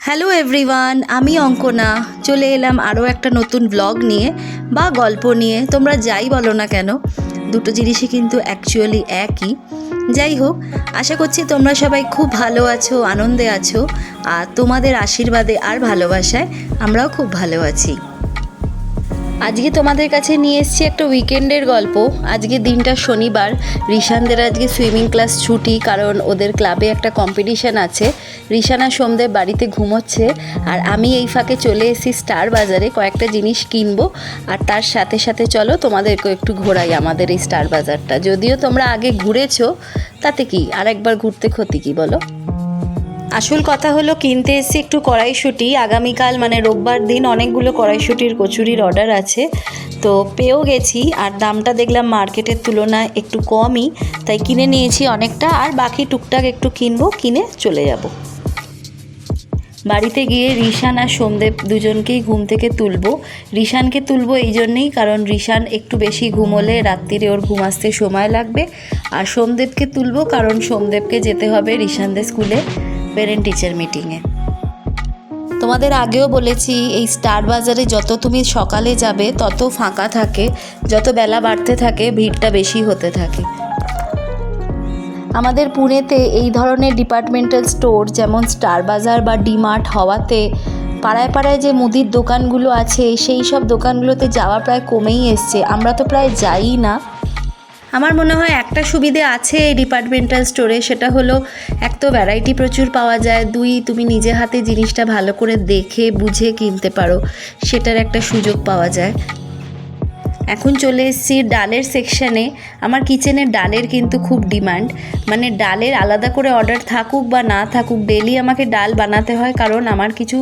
Hello everyone, আমি অঙ্কনা চলে এলাম আরও একটা নতুন ব্লগ নিয়ে বা গল্প নিয়ে। তোমরা যাই বলো না কেন, দুটো জিনিসই কিন্তু অ্যাকচুয়ালি একই। যাই হোক, আশা করছি তোমরা সবাই খুব ভালো আছো, আনন্দে আছো, আর তোমাদের আশীর্বাদে আর ভালোবাসায় আমরাও খুব ভালো আছি। আজকে তোমাদের কাছে নিয়ে এসেছি একটা উইকেন্ডের গল্প। আজকে দিনটা শনিবার, রিশানদের আজকে সুইমিং ক্লাস ছুটি, কারণ ওদের ক্লাবে একটা কম্পিটিশান আছে। রিশান আর সোমদেব বাড়িতে ঘুমোচ্ছে, আর আমি এই ফাঁকে চলে এসেছি স্টার বাজারে কয়েকটা জিনিস কিনবো। আর তার সাথে সাথে চলো তোমাদেরকে একটু ঘোরাই আমাদের এই স্টার বাজারটা। যদিও তোমরা আগে ঘুরেছো, তাতে কি, আর একবার ঘুরতে ক্ষতি কি বলো। আসল কথা হলো, কিনতে এসেছি একটু কড়াইশুঁটি। আগামীকাল মানে রোববার দিন অনেকগুলো কড়াইশুঁটির কচুরির অর্ডার আছে, তো পেয়েও গেছি। আর দামটা দেখলাম মার্কেটের তুলনায় একটু কমই, তাই কিনে নিয়েছি অনেকটা। আর বাকি টুকটাক একটু কিনবো, কিনে চলে যাব। বাড়িতে গিয়ে রিশান আর সোমদেব দুজনকেই ঘুম থেকে তুলবো। রিশানকে তুলবো এই জন্যেই, কারণ রিশান একটু বেশি ঘুমোলে রাত্রিরে ওর ঘুম আসতে সময় লাগবে। আর সোমদেবকে তুলবো কারণ সোমদেবকে যেতে হবে রিশানদের স্কুলে প্যারেন্ট টিচার মিটিংয়ে। তোমাদের আগেও বলেছি, এই স্টার বাজারে যত তুমি সকালে যাবে তত ফাঁকা থাকে, যত বেলা বাড়তে থাকে ভিড়টা বেশি হতে থাকে। আমাদের পুনেতে এই ধরনের ডিপার্টমেন্টাল স্টোর যেমন স্টার বাজার বা ডিমার্ট হওয়াতে পাড়ায় পাড়ায় যে মুদির দোকানগুলো আছে সেই সব দোকানগুলোতে যাওয়া প্রায় কমেই এসছে। আমরা তো প্রায় যাই না। আমার মনে হয় একটা সুবিধে আছে এই ডিপার্টমেন্টাল স্টোরে, সেটা হলো এক তো ভ্যারাইটি প্রচুর পাওয়া যায়, দুই তুমি নিজে হাতে জিনিসটা ভালো করে দেখে বুঝে কিনতে পারো, সেটার একটা সুযোগ পাওয়া যায়। এখন চলে এসেছি ডালের সেকশানে। আমার কিচেনের ডালের কিন্তু খুব ডিমান্ড, মানে ডালের আলাদা করে অর্ডার থাকুক বা না থাকুক, ডেলি আমাকে ডাল বানাতে হয়, কারণ আমার কিছু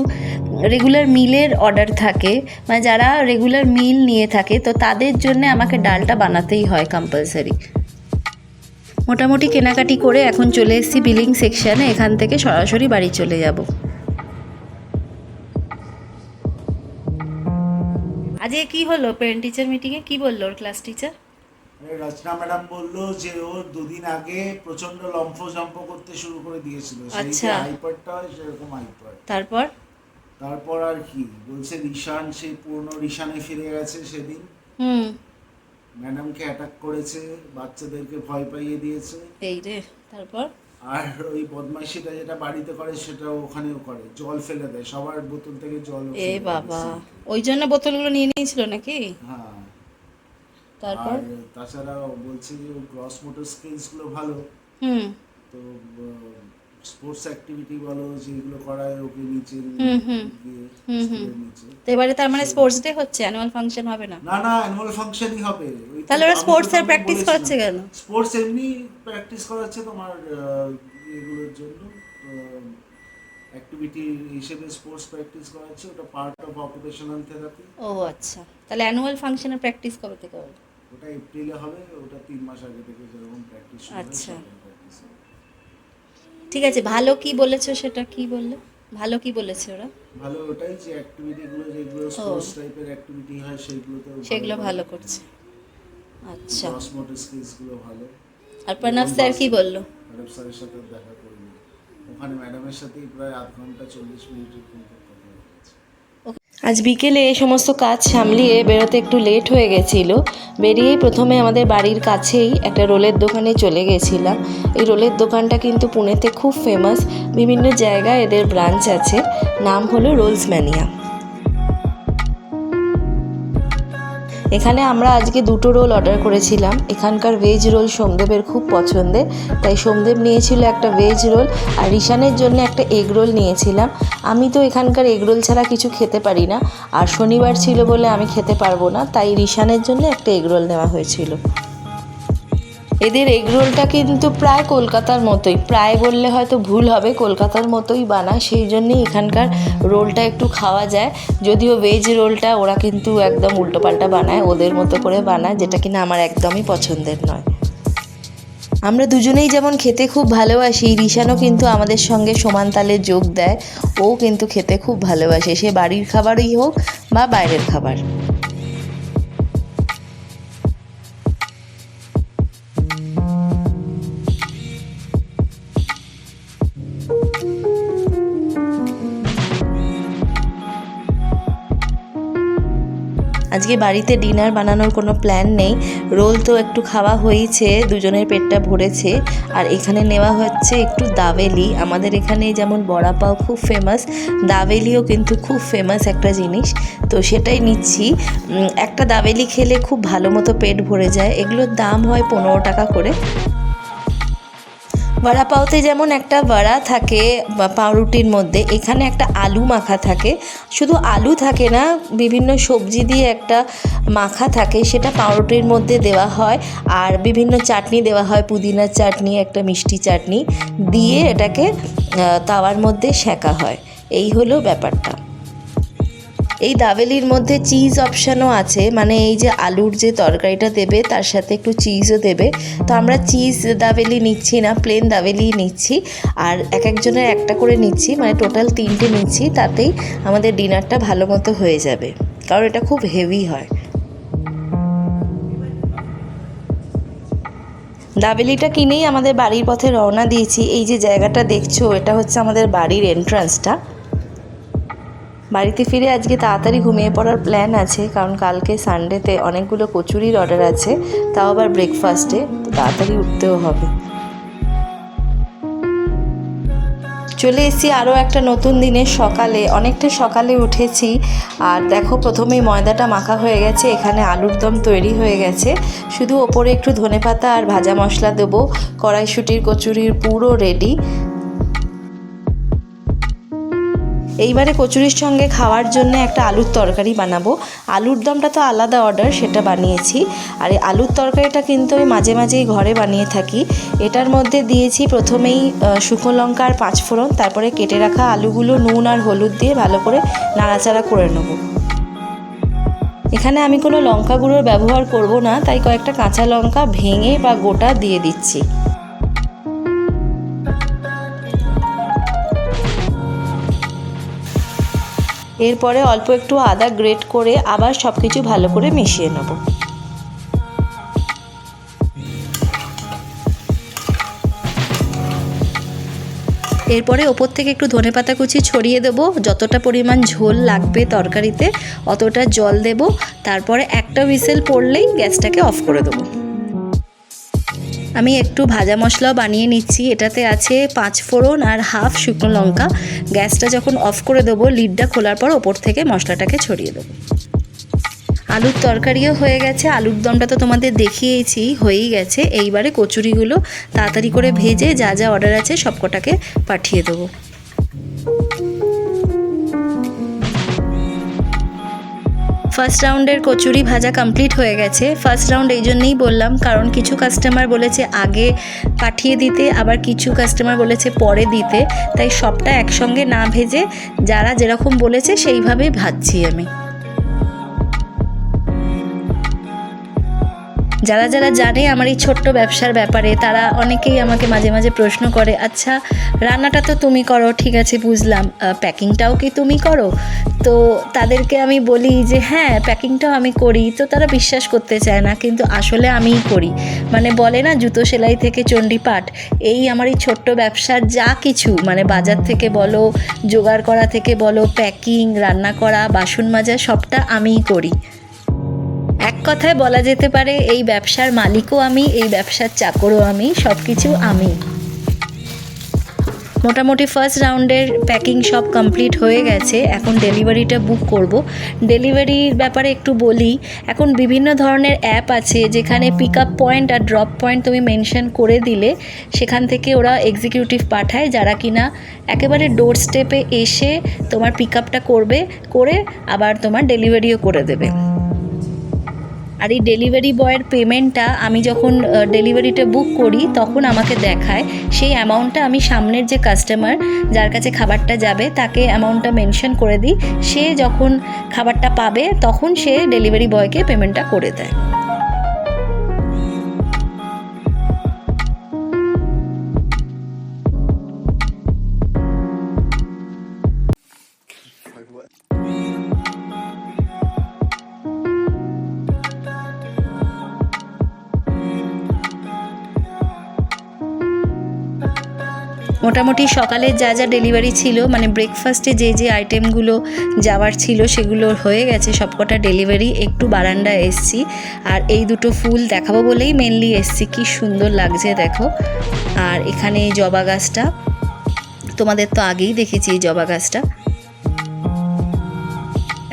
রেগুলার মিলের অর্ডার থাকে, মানে যারা রেগুলার মিল নিয়ে থাকে, তো তাদের জন্য আমাকে ডালটা বানাতেই হয় কম্পালসারি। মোটামুটি কেনাকাটি করে এখন চলে এসেছি বিলিং সেকশানে, এখান থেকে সরাসরি বাড়ি চলে যাব। আজকে কি হলো প্যারেন্ট টিচার মিটিংয়ে, কি বললো ওর ক্লাস টিচার? রচনা ম্যাডাম বললো যে ও দুদিন আগে প্রচন্ড লম্ফঝম্প করতে শুরু করে দিয়েছিল, সেই যে হাইপারটা হয় সেরকম হাইপার। তারপর আর কি বলছে, রিশান সেই পূর্ণ রিশানে ফিরে গেছে সেদিন। ম্যাডামকে অ্যাটাক করেছে, বাচ্চাদেরকে ভয় পাইয়ে দিয়েছে। এই রে, তারপর? আর ওই বদমাইশিটা যেটা বাড়িতে করে সেটা ওখানেও করে, জল ফেলে দেয়, সবার বোতল থেকে জল। এ বাবা, ওই জন্য বোতলগুলো নিয়ে নিয়েছিল নাকি? হ্যাঁ। তারপর? আর তাছাড়া বলছে যে গ্রস মোটর স্কিলস গুলো ভালো। তো স্পোর্টস অ্যাক্টিভিটি বলো যেগুলো করায় ওকে নিচে নিচে। তো এবারে তার মানে স্পোর্টস ডে হচ্ছে, অ্যানুয়াল ফাংশন হবে না? না না, অ্যানুয়াল ফাংশনই হবে। তাহলে ওরা স্পোর্টস এর প্র্যাকটিস করছে কেন? স্পোর্টস এমনি প্র্যাকটিস করাচ্ছে তোমার এগুলোর জন্য, অ্যাক্টিভিটি হিসেবে স্পোর্টস প্র্যাকটিস করাচ্ছে, ওটা পার্ট অফ অকুপেশনাল থেরাপি। ও আচ্ছা, তাহলে অ্যানুয়াল ফাংশনের প্র্যাকটিস কবে থেকে হবে? ওটা এপ্রিলে হবে, ওটা 3 মাস আগে থেকে যেরকম প্র্যাকটিস শুরু হয়। আচ্ছা, ঠিক আছে। ভালো কি বলেছো, সেটা কি বললে? ভালো কি বলেছে ওরা? ভালো ওটাই যে অ্যাক্টিভিটিগুলো যেগুলো স্পোর্টস টাইপের অ্যাক্টিভিটি হয় সেগুলো ভালো করছে। আচ্ছা, ক্রস মোটর স্কিলস গুলো ভালো। আর প্রণব স্যার কি বললো? প্রণব স্যারের সাথে দেখা করলাম, ওখানে ম্যাডামের সাথেই প্রায় আধ ঘন্টা 40 মিনিটের কথা হয়েছে। আজ বিকেলে এই সমস্ত কাজ সামলিয়ে বেরোতে একটু লেট হয়ে গেছিল। বেরিয়েই প্রথমে আমাদের বাড়ির কাছেই একটা রোলের দোকানে চলে গেছিলাম। এই রোলের দোকানটা কিন্তু পুনেতে খুব ফেমাস, বিভিন্ন জায়গায় এদের ব্রাঞ্চ আছে। নাম হলো রোলস ম্যানিয়া। এখানে আমরা আজকে দুটো রোল অর্ডার করেছিলাম। এখানকার ভেজ রোল সোমদেবের খুব পছন্দের, তাই সোমদেব নিয়েছিল একটা ভেজ রোল, আর রিশানের জন্য একটা এগ রোল নিয়েছিলাম। আমি তো এখানকার এগ রোল ছাড়া কিছু খেতে পারি না, আর শনিবার ছিল বলে আমি খেতে পারবো না, তাই রিশানের জন্য একটা এগ রোল নেওয়া হয়েছিল। এদের এগ রোলটা কিন্তু প্রায় কলকাতার মতোই, প্রায় বললে হয়তো ভুল হবে, কলকাতার মতোই বানায়, সেই জন্যই এখানকার রোলটা একটু খাওয়া যায়। যদিও ভেজ রোলটা ওরা কিন্তু একদম উল্টোপাল্টা বানায়, ওদের মতো করে বানায়, যেটা কিনা আমার একদমই পছন্দের নয়। আমরা দুজনেই যেমন খেতে খুব ভালোবাসি, রিশানও কিন্তু আমাদের সঙ্গে সমান তালে যোগ দেয়। ও কিন্তু খেতে খুব ভালোবাসে, সে বাড়ির খাবারই হোক বা বাইরের খাবার। আজকে বাড়িতে ডিনার বানানোর কোনো প্ল্যান নেই। রোল তো একটু খাওয়া হয়েছে, দুজনের পেটটা ভরেছে। আর এখানে নেওয়া হচ্ছে একটু দাবেলি। আমাদের এখানে যেমন বড়া পাও খুব ফেমাস, দাবেলিও কিন্তু খুব ফেমাস একটা জিনিস, তো সেটাই নিচ্ছি। একটা দাবেলি খেলে খুব ভালো মতো পেট ভরে যায়। এগুলোর দাম হয় 15 টাকা করে। বড়া পাওতে যেমন একটা বড়া থাকে পাউরুটির মধ্যে, এখানে একটা আলু মাখা থাকে। শুধু আলু থাকে না, বিভিন্ন সবজি দিয়ে একটা মাখা থাকে, সেটা পাউরুটির মধ্যে দেওয়া হয়। আর বিভিন্ন চাটনি দেওয়া হয়, পুদিনার চাটনি, একটা মিষ্টি চাটনি দিয়ে এটাকে তাওয়ার মধ্যে সেঁকা হয়। এই হলো ব্যাপারটা। এই দাবেলির মধ্যে চিজ অপশানও আছে, মানে এই যে আলুর যে তরকারিটা দেবে তার সাথে একটু চিজও দেবে। তো আমরা চিজ দাবেলি নিচ্ছি না, প্লেন দাবেলি নিচ্ছি। আর এক একজনের একটা করে নিচ্ছি, মানে টোটাল 3টে নিচ্ছি, তাতেই আমাদের ডিনারটা ভালো মতো হয়ে যাবে, কারণ এটা খুব হেভি হয়। দাবেলিটা কিনেই আমাদের বাড়ির পথে রওনা দিয়েছি। এই যে জায়গাটা দেখছো, এটা হচ্ছে আমাদের বাড়ির এন্ট্রান্সটা। বাড়িতে ফিরে আজকে তাড়াতাড়ি ঘুমিয়ে পড়ার প্ল্যান আছে, কারণ কালকে সানডেতে অনেকগুলো কচুরির অর্ডার আছে, তাও আবার ব্রেকফাস্টে, তো তাড়াতাড়ি উঠতেও হবে। চলে এসেছি আরও একটা নতুন দিনের সকালে। অনেকটা সকালে উঠেছি। আর দেখো, প্রথমেই ময়দাটা মাখা হয়ে গেছে, এখানে আলুর দম তৈরি হয়ে গেছে। শুধু ওপরে একটু ধনেপাতা আর ভাজা মশলা দেবো। কড়াইশুঁটির কচুরির পুরো রেডি। এইবারে কচুরির সঙ্গে খাওয়ার জন্য একটা আলুর তরকারি বানাবো। আলুর দমটা তো আলাদা অর্ডার, সেটা বানিয়েছি। আর এই আলুর তরকারিটা কিন্তু আমি মাঝে মাঝেই ঘরে বানিয়ে থাকি। এটার মধ্যে দিয়েছি প্রথমেই শুকনো লঙ্কা আর 5 ফোড়ন, তারপরে কেটে রাখা আলুগুলো নুন আর হলুদ দিয়ে ভালো করে নাড়াচাড়া করে নেব। এখানে আমি কোনো লঙ্কা গুঁড়োর ব্যবহার করব না, তাই কয়েকটা কাঁচা লঙ্কা ভেঙে বা গোটা দিয়ে দিচ্ছি। এরপরে অল্প একটু আদা গ্রেট করে আবার সব কিছু ভালো করে মিশিয়ে নেব। এরপরে ওপর থেকে একটু ধনেপাতা কুচি ছড়িয়ে দেব। যতটা পরিমাণ ঝোল লাগবে তরকারিতে অতটা জল দেব। তারপরে একটা হুইসেল পড়লেই গ্যাসটাকে অফ করে দেবো। আমি একটু ভাজা মশলাও বানিয়ে নিচ্ছি। এটাতে আছে 5 ফোড়ন আর হাফ শুকনো লঙ্কা। গ্যাসটা যখন অফ করে দেবো, লিডটা খোলার পর ওপর থেকে মশলাটাকে ছড়িয়ে দেবো। আলুর তরকারিও হয়ে গেছে, আলুর দমটা তো তোমাদের দেখিয়েছি, হয়েই গেছে। এইবারে কচুরিগুলো তাড়াতাড়ি করে ভেজে যা যা অর্ডার আছে সবকটাকে পাঠিয়ে দেবো। ফার্স্ট রাউন্ডের কচুরি ভাজা কমপ্লিট হয়ে গেছে। ফার্স্ট রাউন্ড এই জন্যেই বললাম, কারণ কিছু কাস্টমার বলেছে আগে পাঠিয়ে দিতে, আবার কিছু কাস্টমার বলেছে পরে দিতে, তাই সবটা একসঙ্গে না ভেজে যারা যেরকম বলেছে সেইভাবেই ভাজছি আমি। যারা যারা জানে আমার এই ছোট্ট ব্যবসার ব্যাপারে, তারা অনেকেই আমাকে মাঝে মাঝে প্রশ্ন করে, আচ্ছা রান্নাটা তো তুমি করো, ঠিক আছে বুঝলাম, প্যাকিংটাও কি তুমি করো? তো তাদেরকে আমি বলি যে হ্যাঁ, প্যাকিংটাও আমি করি। তো তারা বিশ্বাস করতে চায় না, কিন্তু আসলে আমিই করি। মানে বলে না, জুতো সেলাই থেকে চণ্ডীপাঠ, এই আমার এই ছোট্ট ব্যবসার যা কিছু, মানে বাজার থেকে বলো, জোগাড় করা থেকে বলো, প্যাকিং, রান্না করা, বাসন মাজা, সবটা আমিই করি। এক কথায় বলা যেতে পারে এই ব্যবসার মালিকও আমি, এই ব্যবসার চাকরও আমি, সব কিছু আমি। মোটামুটি ফার্স্ট রাউন্ডের প্যাকিং সব কমপ্লিট হয়ে গেছে। এখন ডেলিভারিটা বুক করব। ডেলিভারির ব্যাপারে একটু বলি, এখন বিভিন্ন ধরনের অ্যাপ আছে যেখানে পিক আপ পয়েন্ট আর ড্রপ পয়েন্ট তুমি মেনশন করে দিলে সেখান থেকে ওরা এক্সিকিউটিভ পাঠায়, যারা কিনা একেবারে ডোর স্টেপে এসে তোমার পিক আপটা করবে, করে আবার তোমার ডেলিভারিও করে দেবে। আর এই ডেলিভারি বয়ের পেমেন্টটা আমি যখন ডেলিভারিটা বুক করি তখন আমাকে দেখায়। সেই অ্যামাউন্টটা আমি সামনের যে কাস্টমার যার কাছে খাবারটা যাবে তাকে অ্যামাউন্টটা মেনশন করে দিই। সে যখন খাবারটা পাবে তখন সে ডেলিভারি বয়কে পেমেন্টটা করে দেয়। মোটামুটি সকালে যা যা ডেলিভারি ছিল, মানে ব্রেকফাস্টে যে যে আইটেমগুলো যাওয়ার ছিল সেগুলো হয়ে গেছে সবকটা ডেলিভারি। একটু বারান্দায় এসছি, আর এই দুটো ফুল দেখাবো বলেই মেনলি এসছি। কি সুন্দর লাগছে দেখো। আর এখানে এই জবা গাছটা, তোমাদের তো আগেই দেখেছি এই জবা গাছটা।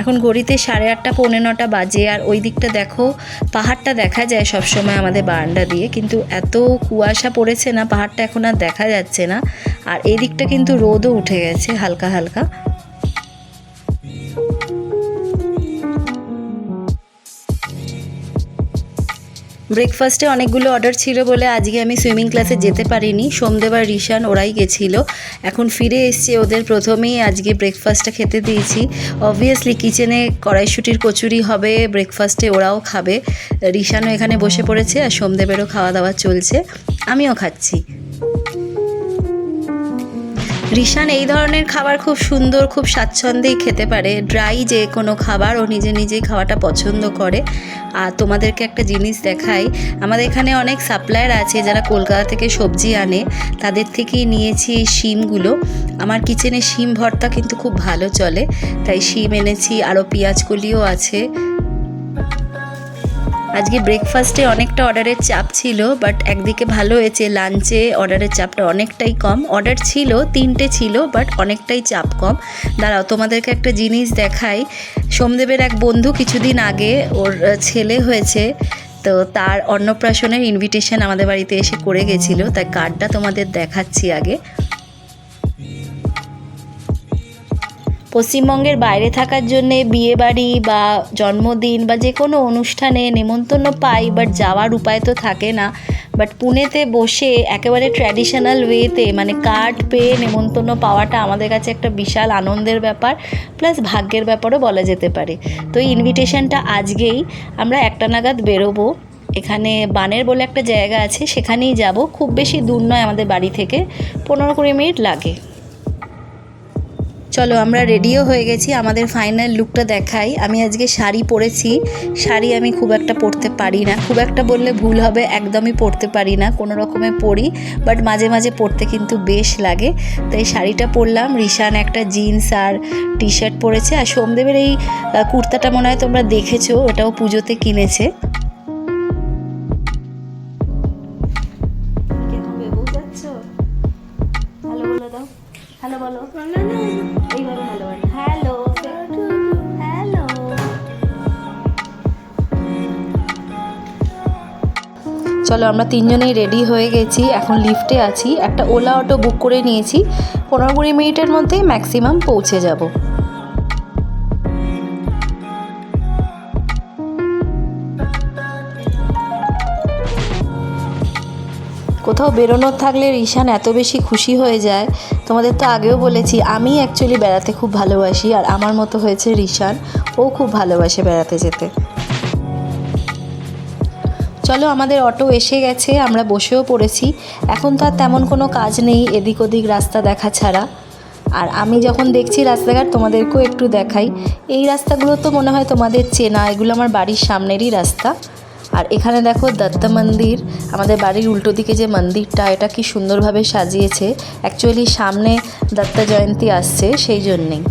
এখন ঘড়িতে 8:30 পৌনে 9টা বাজে, আর ওই দিকটা দেখো পাহাড়টা দেখা যায় সবসময় আমাদের বারান্দা দিয়ে, কিন্তু এত কুয়াশা পড়েছে না, পাহাড়টা এখন আর দেখা যাচ্ছে না। আর এই দিকটা কিন্তু রোদও উঠে গেছে হালকা হালকা। ব্রেকফাস্টে অনেকগুলো অর্ডার ছিল বলে আজকে আমি সুইমিং ক্লাসে যেতে পারিনি। সোমদেব আর রিশান ওরাই গেছিল, এখন ফিরে এসছে। ওদের প্রথমেই আজকে ব্রেকফাস্টটা খেতে দিয়েছি। অবভিয়াসলি কিচেনে কড়াইশুঁটির কচুরি হবে ব্রেকফাস্টে, ওরাও খাবে। রিশানও এখানে বসে পড়েছে, আর সোমদেবেরও খাওয়া দাওয়া চলছে, আমিও খাচ্ছি। রিশান এই ধরনের খাবার খুব সুন্দর, খুব স্বাচ্ছন্দ্যেই খেতে পারে। ড্রাই যে কোনো খাবার ও নিজে নিজেই খাওয়াটা পছন্দ করে। আর তোমাদেরকে একটা জিনিস দেখাই, আমাদের এখানে অনেক সাপ্লায়ার আছে যারা কলকাতা থেকে সবজি আনে, তাদের থেকেই নিয়েছি এই শিমগুলো। আমার কিচেনে শিম ভর্তা কিন্তু খুব ভালো চলে, তাই শিম এনেছি, আরও পেঁয়াজ কলিও আছে। আজকে ব্রেকফাস্টে অনেকটা অর্ডারের চাপ ছিল, বাট একদিকে ভালো হয়েছে, লাঞ্চে অর্ডারের চাপটা অনেকটাই কম। অর্ডার ছিল 3টে ছিল, বাট অনেকটাই চাপ কম। দাঁড়াও তোমাদেরকে একটা জিনিস দেখাই। সোমদেবের এক বন্ধু কিছুদিন আগে ওর ছেলে হয়েছে, তো তার অন্নপ্রাশনের ইনভিটেশন আমাদের বাড়িতে এসে করে গেছিলো, তাই কার্ডটা তোমাদের দেখাচ্ছি আগে। পশ্চিমবঙ্গের বাইরে থাকার জন্যে বিয়েবাড়ি বা জন্মদিন বা যে কোনো অনুষ্ঠানে নেমন্তন্ন পাই, বাট যাওয়ার উপায় তো থাকে না। বাট পুনেতে বসে একেবারে ট্র্যাডিশনাল ওয়েতে, মানে কার্ড পেয়ে নেমন্তন্ন পাওয়াটা আমাদের কাছে একটা বিশাল আনন্দের ব্যাপার, প্লাস ভাগ্যের ব্যাপারও বলা যেতে পারে। তো এই ইনভিটেশনটা আজকেই আমরা 1টা নাগাদ বেরোবো। এখানে বানের বলে একটা জায়গা আছে, সেখানেই যাব। খুব বেশি দূর নয় আমাদের বাড়ি থেকে, 15-20 মিনিট লাগে। চলো আমরা রেডিও হয়ে গেছি, আমাদের ফাইনাল লুকটা দেখাই। আমি আজকে শাড়ি পরেছি। শাড়ি আমি খুব একটা পরতে পারি না, খুব একটা বললে ভুল হবে, একদমই পরতে পারি না, কোনো রকমে পরি, বাট মাঝে মাঝে পরতে কিন্তু বেশ লাগে। তাই শাড়িটা পরলাম। রিশান একটা জিন্স আর টি শার্ট পরেছে, আর সোমদেবের এই কুর্তাটা মনে হয় তোমরা দেখেছো, ওটাও পুজোতে কিনেছে। হ্যালো বলে দাও, হ্যালো বলো, এইভাবে হ্যালো বলো, হ্যালো হ্যালো। চলো আমরা 3জনেই রেডি হয়ে গেছি, এখন লিফটে আছি। একটা ওলা অটো বুক করে নিয়েছি, 15-20 মিনিটের মধ্যে ম্যাক্সিমাম পৌঁছে যাব। কোথাও বেরোনোর থাকলে রিশান এত বেশি খুশি হয়ে যায়। তোমাদের তো আগেও বলেছি, আমি অ্যাকচুয়ালি বেড়াতে খুব ভালোবাসি, আর আমার মতো হয়েছে রিশান, ও খুব ভালোবাসে বেড়াতে যেতে। চলো আমাদের অটো এসে গেছে, আমরা বসেও পড়েছি। এখন তো আর তেমন কোনো কাজ নেই এদিক ওদিক রাস্তা দেখা ছাড়া। আর আমি যখন দেখছি রাস্তাঘাট তোমাদেরকেও একটু দেখাই। এই রাস্তাগুলো তো মনে হয় তোমাদের চেনা, এগুলো আমার বাড়ির সামনেরই রাস্তা। আর এখানে দেখো দত্ত মন্দির, আমাদের বাড়ির উল্টো দিকে যে মন্দিরটা, এটা কি সুন্দরভাবে সাজিয়েছে। অ্যাকচুয়ালি সামনে দত্ত জয়ন্তী আসছে, সেই জন্যেই।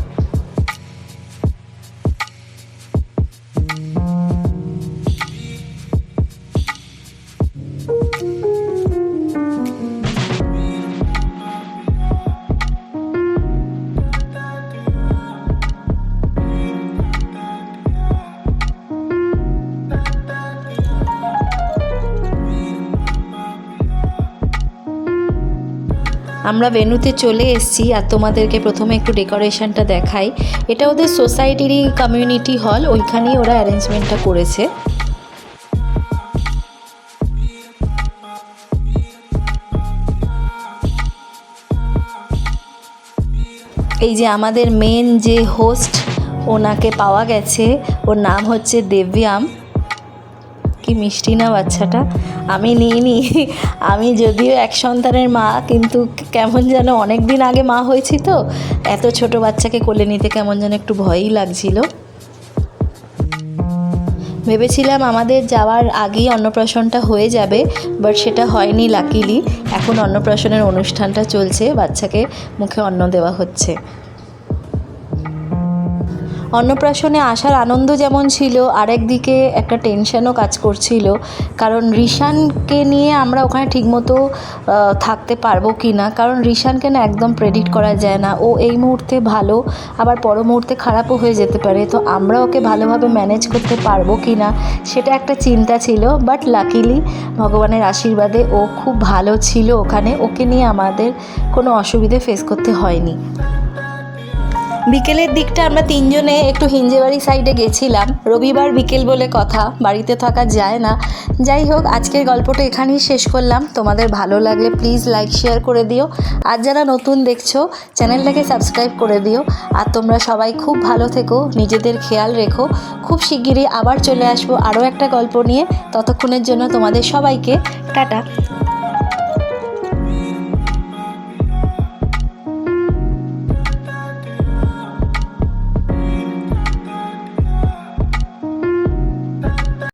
আমরা ভেন্যুতে চলে এসেছি, আর তোমাদেরকে প্রথমে একটু ডেকোরেশনটা দেখাই। এটা ওদের সোসাইটিরই কমিউনিটি হল, ওইখানেই ওরা অ্যারেঞ্জমেন্টটা করেছে। এই যে আমাদের মেন যে হোস্ট, ওনাকে পাওয়া গেছে, ওর নাম হচ্ছে দেব্যাম। কি মিষ্টি না বাচ্চাটা। আমি নিইনি, আমি যদিও এক সন্তানের মা, কিন্তু কেমন যেন অনেক দিন আগে মা হয়েছি, তো এত ছোট বাচ্চাকে কোলে নিতে কেমন যেন একটু ভয়ই লাগছিল। ভেবেছিলাম আমাদের যাওয়ার আগেই অন্নপ্রাশনটা হয়ে যাবে, বাট সেটা হয়নি লাকিলি। এখন অন্নপ্রাশনের অনুষ্ঠানটা চলছে, বাচ্চাকে মুখে অন্ন দেওয়া হচ্ছে। অন্নপ্রাশনে আসার আনন্দ যেমন ছিল, আরেকদিকে একটা টেনশনও কাজ করছিল, কারণ রিশানকে নিয়ে আমরা ওখানে ঠিকমতো থাকতে পারবো কি না, কারণ রিশানকে না একদম প্রেডিক্ট করা যায় না। ও এই মুহূর্তে ভালো, আবার পর মুহূর্তে খারাপও হয়ে যেতে পারে। তো আমরা ওকে ভালোভাবে ম্যানেজ করতে পারবো কি না সেটা একটা চিন্তা ছিল, বাট লাকিলি ভগবানের আশীর্বাদে ও খুব ভালো ছিল ওখানে। ওকে নিয়ে আমাদের কোনো অসুবিধে ফেস করতে হয়নি। বিকেলের দিকটা আমরা তিনজনে একটু হিঞ্জেবাড়ি সাইডে গেছিলাম। রবিবার বিকেল বলে কথা, বাড়িতে থাকা যায় না। যাই হোক, আজকের গল্পটা এখানেই শেষ করলাম। তোমাদের ভালো লাগলে প্লিজ লাইক শেয়ার করে দিও, আর যারা নতুন দেখছো চ্যানেলটাকে সাবস্ক্রাইব করে দিও। আর তোমরা সবাই খুব ভালো থেকো, নিজেদের খেয়াল রেখো। খুব শিগগিরই আবার চলে আসবো আরও একটা গল্প নিয়ে। ততক্ষণের জন্য তোমাদের সবাইকে টাটা।